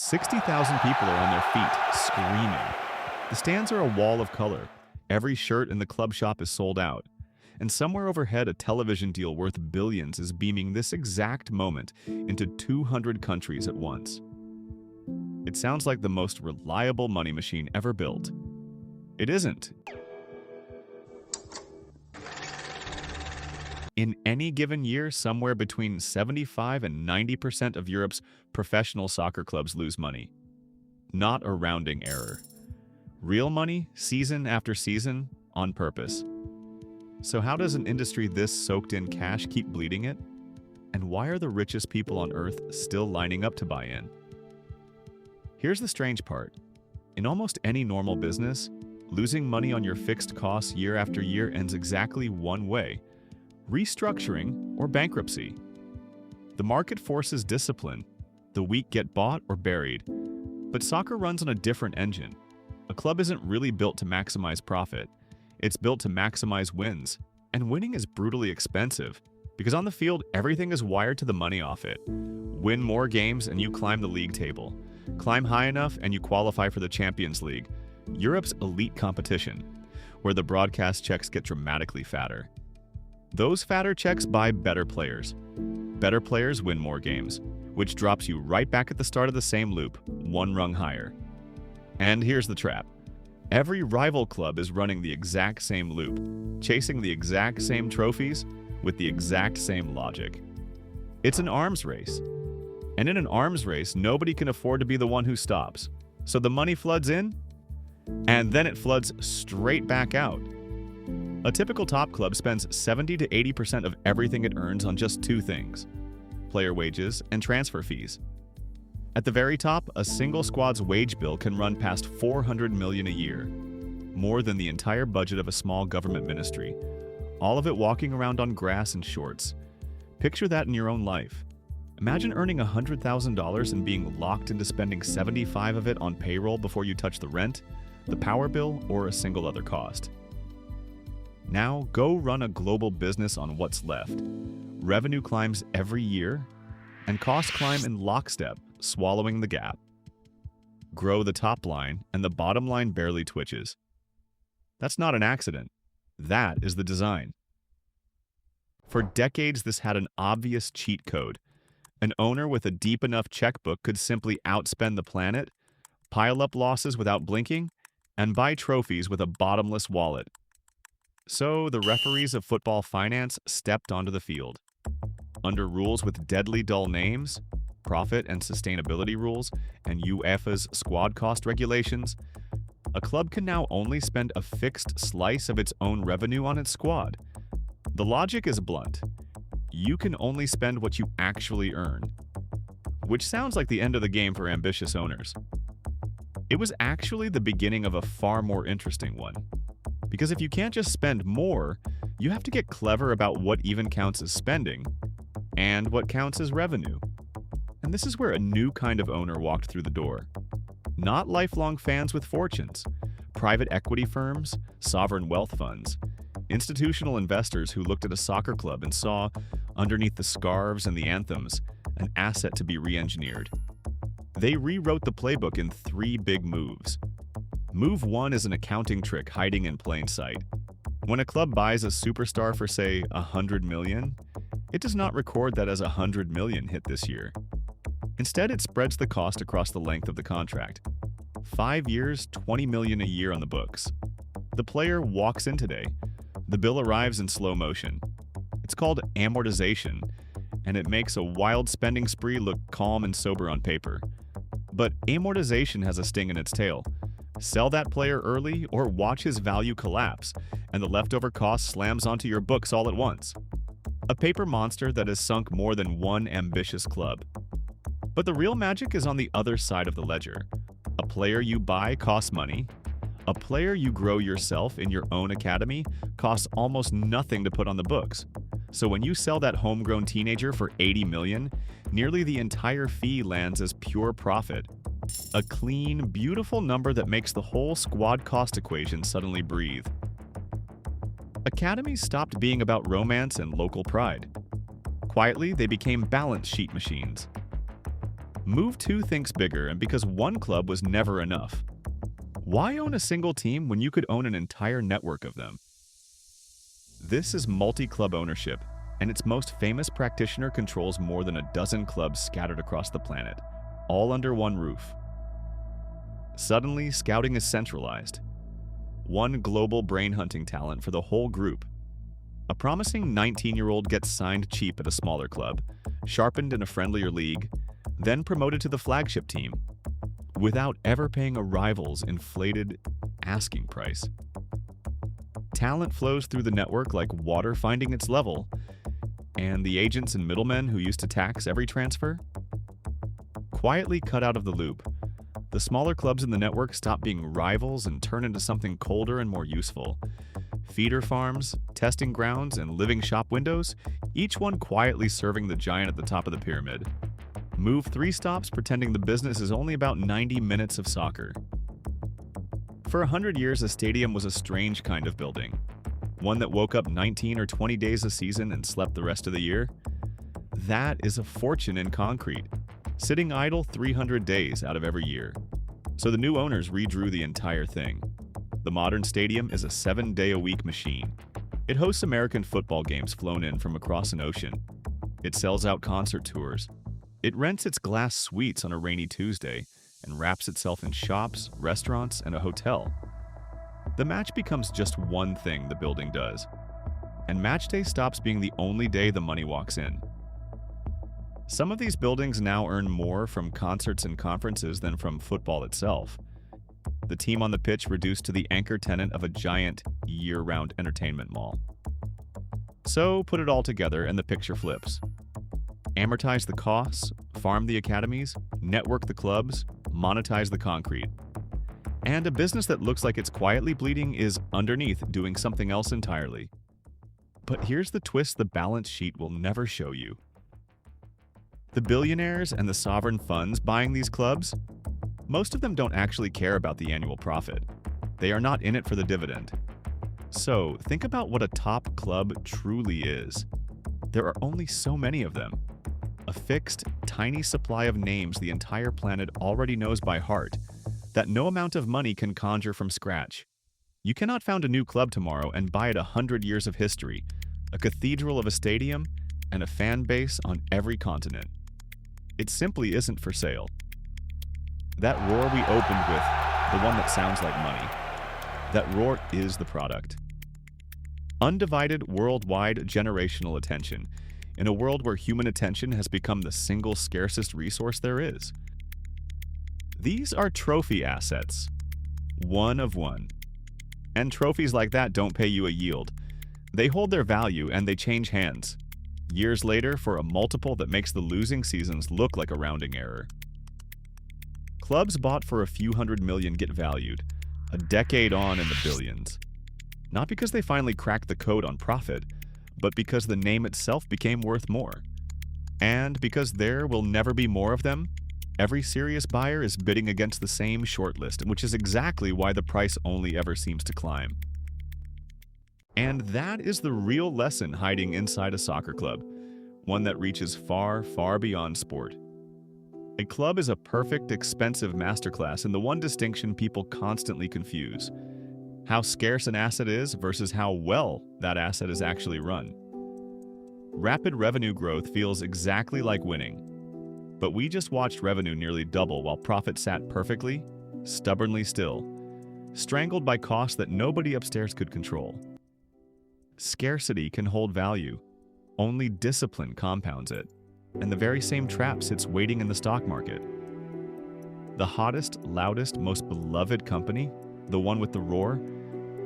60,000 people are on their feet, screaming. The stands are a wall of color. Every shirt in the club shop is sold out. And somewhere overhead, a television deal worth billions is beaming this exact moment into 200 countries at once. It sounds like the most reliable money machine ever built. It isn't. In any given year, somewhere between 75 and 90% of Europe's professional soccer clubs lose money. Not a rounding error. Real money, season after season, on purpose. So how does an industry this soaked in cash keep bleeding it? And why are the richest people on earth still lining up to buy in? Here's the strange part. In almost any normal business, losing money on your fixed costs year after year ends exactly one way: restructuring or bankruptcy. The market forces discipline. The weak get bought or buried. But soccer runs on a different engine. A club isn't really built to maximize profit. It's built to maximize wins. And winning is brutally expensive, because on the field, everything is wired to the money off it. Win more games and you climb the league table. Climb high enough and you qualify for the Champions League, Europe's elite competition, where the broadcast checks get dramatically fatter. Those fatter checks buy better players. Better players win more games, which drops you right back at the start of the same loop, one rung higher. And here's the trap. Every rival club is running the exact same loop, chasing the exact same trophies with the exact same logic. It's an arms race. And in an arms race, nobody can afford to be the one who stops. So the money floods in, and then it floods straight back out. A typical top club spends 70 to 80% of everything it earns on just two things: player wages and transfer fees. At the very top, a single squad's wage bill can run past $400 million a year, more than the entire budget of a small government ministry, all of it walking around on grass and shorts. Picture that in your own life. Imagine earning $100,000 and being locked into spending 75 of it on payroll before you touch the rent, the power bill, or a single other cost. Now, go run a global business on what's left. Revenue climbs every year, and costs climb in lockstep, swallowing the gap. Grow the top line, and the bottom line barely twitches. That's not an accident. That is the design. For decades, this had an obvious cheat code. An owner with a deep enough checkbook could simply outspend the planet, pile up losses without blinking, and buy trophies with a bottomless wallet. So the referees of football finance stepped onto the field. Under rules with deadly dull names, profit and sustainability rules, and UEFA's squad cost regulations, a club can now only spend a fixed slice of its own revenue on its squad. The logic is blunt. You can only spend what you actually earn, which sounds like the end of the game for ambitious owners. It was actually the beginning of a far more interesting one. Because if you can't just spend more, you have to get clever about what even counts as spending and what counts as revenue. And this is where a new kind of owner walked through the door. Not lifelong fans with fortunes, private equity firms, sovereign wealth funds, institutional investors who looked at a soccer club and saw, underneath the scarves and the anthems, an asset to be re-engineered. They rewrote the playbook in 3 big moves. Move 1 is an accounting trick hiding in plain sight. When a club buys a superstar for, say, $100 million, it does not record that as $100 million hit this year. Instead, it spreads the cost across the length of the contract. 5 years, $20 million a year on the books. The player walks in today. The bill arrives in slow motion. It's called amortisation, and it makes a wild spending spree look calm and sober on paper. But amortisation has a sting in its tail. Sell that player early or watch his value collapse, and the leftover cost slams onto your books all at once. A paper monster that has sunk more than one ambitious club. But the real magic is on the other side of the ledger. A player you buy costs money. A player you grow yourself in your own academy costs almost nothing to put on the books. So when you sell that homegrown teenager for $80 million, nearly the entire fee lands as pure profit. A clean, beautiful number that makes the whole squad cost equation suddenly breathe. Academies stopped being about romance and local pride. Quietly, they became balance sheet machines. Move 2 thinks bigger, and because one club was never enough. Why own a single team when you could own an entire network of them? This is multi-club ownership, and its most famous practitioner controls more than a dozen clubs scattered across the planet, all under one roof. Suddenly, scouting is centralized. One global brain-hunting talent for the whole group. A promising 19-year-old gets signed cheap at a smaller club, sharpened in a friendlier league, then promoted to the flagship team, without ever paying a rival's inflated asking price. Talent flows through the network like water finding its level, and the agents and middlemen who used to tax every transfer quietly cut out of the loop. The smaller clubs in the network stop being rivals and turn into something colder and more useful. Feeder farms, testing grounds, and living shop windows, each one quietly serving the giant at the top of the pyramid. Move 3 stops pretending the business is only about 90 minutes of soccer. For 100 years, a stadium was a strange kind of building. One that woke up 19 or 20 days a season and slept the rest of the year. That is a fortune in concrete, sitting idle 300 days out of every year. So the new owners redrew the entire thing. The modern stadium is a 7-day-a-week machine. It hosts American football games flown in from across an ocean. It sells out concert tours. It rents its glass suites on a rainy Tuesday and wraps itself in shops, restaurants, and a hotel. The match becomes just one thing the building does, and match day stops being the only day the money walks in. Some of these buildings now earn more from concerts and conferences than from football itself. The team on the pitch reduced to the anchor tenant of a giant, year-round entertainment mall. So put it all together and the picture flips. Amortize the costs, farm the academies, network the clubs, monetize the concrete. And a business that looks like it's quietly bleeding is underneath doing something else entirely. But here's the twist the balance sheet will never show you. The billionaires and the sovereign funds buying these clubs, most of them don't actually care about the annual profit. They are not in it for the dividend. So think about what a top club truly is. There are only so many of them. A fixed, tiny supply of names the entire planet already knows by heart, that no amount of money can conjure from scratch. You cannot found a new club tomorrow and buy it 100 years of history, a cathedral of a stadium, and a fan base on every continent. It simply isn't for sale. That roar we opened with, the one that sounds like money, that roar is the product. Undivided, worldwide, generational attention, in a world where human attention has become the single scarcest resource there is. These are trophy assets, one of one. And trophies like that don't pay you a yield. They hold their value and they change hands. Years later for a multiple that makes the losing seasons look like a rounding error. Clubs bought for a few $100 million get valued, a decade on in the billions. Not because they finally cracked the code on profit, but because the name itself became worth more. And because there will never be more of them, every serious buyer is bidding against the same shortlist, which is exactly why the price only ever seems to climb. And that is the real lesson hiding inside a soccer club, one that reaches far, far beyond sport. A club is a perfect, expensive masterclass in the one distinction people constantly confuse: how scarce an asset is versus how well that asset is actually run. Rapid revenue growth feels exactly like winning, but we just watched revenue nearly double while profit sat perfectly, stubbornly still, strangled by costs that nobody upstairs could control. Scarcity can hold value. Only discipline compounds it, and the very same trap sits waiting in the stock market. The hottest, loudest, most beloved company, the one with the roar,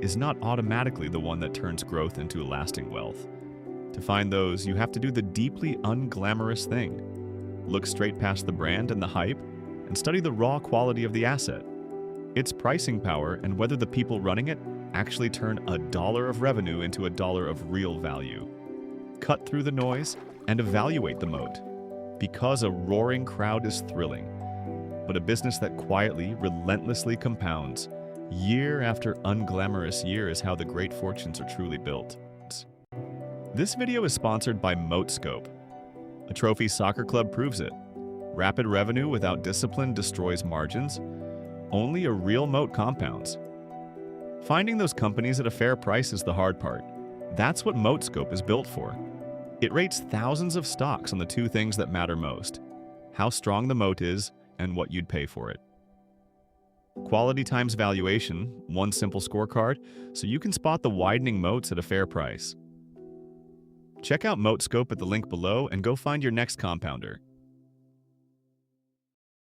is not automatically the one that turns growth into lasting wealth. To find those, you have to do the deeply unglamorous thing. Look straight past the brand and the hype, and study the raw quality of the asset. Its pricing power and whether the people running it actually turn $1 of revenue into $1 of real value. Cut through the noise and evaluate the moat. Because a roaring crowd is thrilling, but a business that quietly, relentlessly compounds, year after unglamorous year, is how the great fortunes are truly built. This video is sponsored by MoatScope. A trophy soccer club proves it. Rapid revenue without discipline destroys margins. Only a real moat compounds. Finding those companies at a fair price is the hard part. That's what MoatScope is built for. It rates thousands of stocks on the two things that matter most: how strong the moat is and what you'd pay for it. Quality times valuation, one simple scorecard, so you can spot the widening moats at a fair price. Check out MoatScope at the link below and go find your next compounder.